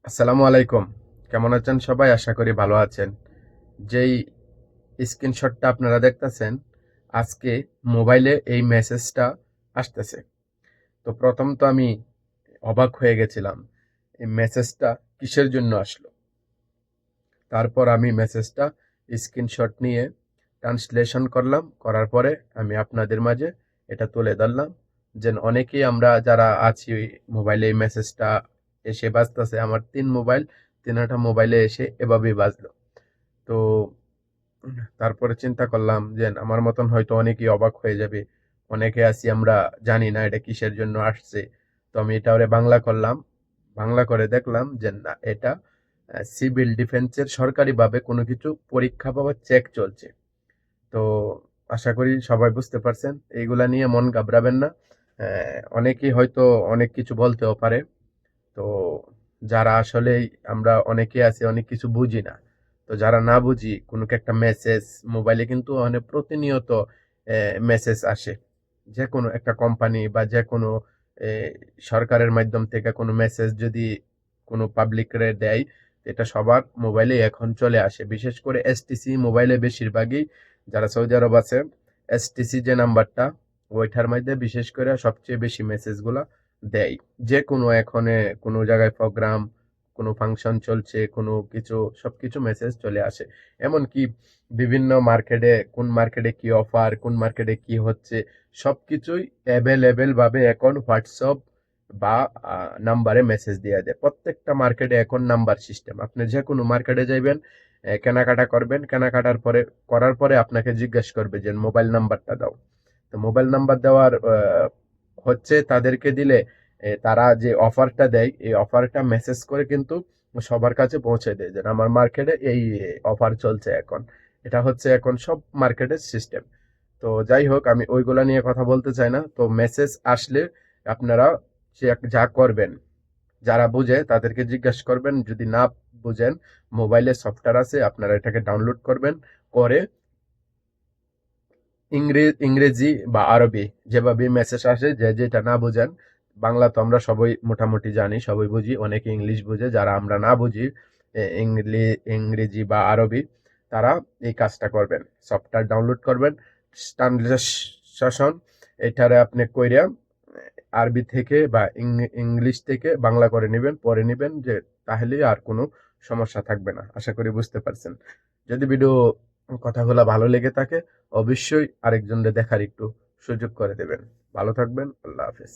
আসসালামু আলাইকুম। কেমন আছেন সবাই? আশা করি ভালো আছেন। যেই স্ক্রিনশটটা আপনারা দেখতেছেন, আজকে মোবাইলে এই মেসেজটা আসতেছে। তো প্রথম তো আমি অবাক হয়ে গেছিলাম। এই মেসেজটা কিসের জন্য আসলো? তারপর আমি মেসেজটা স্ক্রিনশট নিয়ে ট্রান্সলেশন করলাম। করার পরে আমি আপনাদের মাঝে এটা তুলে ধরলাম। যে অনেকেই আমরা যারা আছি মোবাইলে এই মেসেজটা এসে বাজতেছে। আমার 3টা মোবাইলে এসে এভাবেই বাজলো। তো তারপরে চিন্তা করলাম যে আমার মতন হয়তো অনেকেই অবাক হয়ে যাবে। অনেকে আছি আমরা জানি না এটা কিসের জন্য আসছে। তো আমি এটা ওরে বাংলা করলাম। বাংলা করে দেখলাম যে না, এটা সিভিল ডিফেন্সের সরকারিভাবে কোনো কিছু পরীক্ষা বা চেক চলছে। তো আশা করি সবাই বুঝতে পারছেন। এইগুলা নিয়ে মন ঘাবড়াবেন না। অনেকেই হয়তো অনেক কিছু বলতেও পারে। তো যারা আসলেই আমরা অনেকে আছি অনেক কিছু বুঝি না। তো যারা না বুঝি কোনো একটা মেসেজ মোবাইলে কিন্তু অনেক প্রতিনিয়ত মেসেজ আসে। যে কোনো একটা কোম্পানি বা যে কোনো এ, সরকারের মাধ্যম থেকে কোনো মেসেজ যদি কোনো পাবলিকরে দেয়, এটা সবার মোবাইলে এখন চলে আসে। বিশেষ করে এসটিসি মোবাইলে বেশিরভাগই যারা সৌদি আরব আছে, এসটিসি যে নাম্বারটা ওইটার মধ্যে বিশেষ করে সবচেয়ে বেশি মেসেজগুলা দেয়। যে কোনো এখনে কোনো জায়গায় প্রোগ্রাম, কোনো ফাংশন চলছে, কোনো কিছু সবকিছু মেসেজ চলে আসে। এমনকি বিভিন্ন মার্কেটে কোন মার্কেটে কি অফার, কোন মার্কেটে কি হচ্ছে সবকিছুই অ্যাভেলেবেল ভাবে এখন হোয়াটসঅ্যাপ বা নাম্বারে মেসেজ দিয়ে দেয়। প্রত্যেকটা মার্কেটে এখন নাম্বার সিস্টেম। আপনি যে কোনো মার্কেটে যাইবেন, কেনাকাটা করবেন, কেনাকাটার পরে করার পরে আপনাকে জিজ্ঞেস করবে যে মোবাইল নাম্বারটা দাও। তো মোবাইল নাম্বার দেওয়ার হচ্ছে তাদেরকে দিলে তারা যে অফারটা দেয় এই অফারটা মেসেজ করে কিন্তু সবার কাছে পৌঁছে দেয় যে আমার মার্কেটে এই অফার চলছে এখন। এটা হচ্ছে এখন সব মার্কেটের সিস্টেম। তো যাই হোক, আমি ওইগুলা নিয়ে কথা বলতে চাই না। তো মেসেজ আসলে আপনারা যা করবেন, যারা বুঝে তাদেরকে জিজ্ঞেস করবেন। যদি না বুঝেন, মোবাইলে সফটওয়্যার আছে, আপনারা এটাকে ডাউনলোড করবেন। করে ইংরেজি বা আরবি যেভাবে মেসেজ আসে, যে যেটা না বুঝেন, বাংলা তো আমরা সবাই মোটামুটি জানি, সবাই বুঝি, অনেকে ইংলিশ বুঝে। যারা আমরা না বুঝি ইংরেজি বা আরবি, তারা এই কাজটা করবেন। সফটওয়্যার ডাউনলোড করবেন, ট্রান্সলেশন এটারে আপনি কইরা আরবি থেকে বা ইংলিশ থেকে বাংলা করে নেবেন, পরে নেবেন, যে তাহলে আর কোনো সমস্যা থাকবে না। আশা করি বুঝতে পারছেন। যদি ভিডিও কথাগুলো ভালো লেগে থাকে, অবশ্যই আরেকজনকে দেখার একটু সুযোগ করে দেবেন। ভালো থাকবেন। আল্লাহ হাফেজ।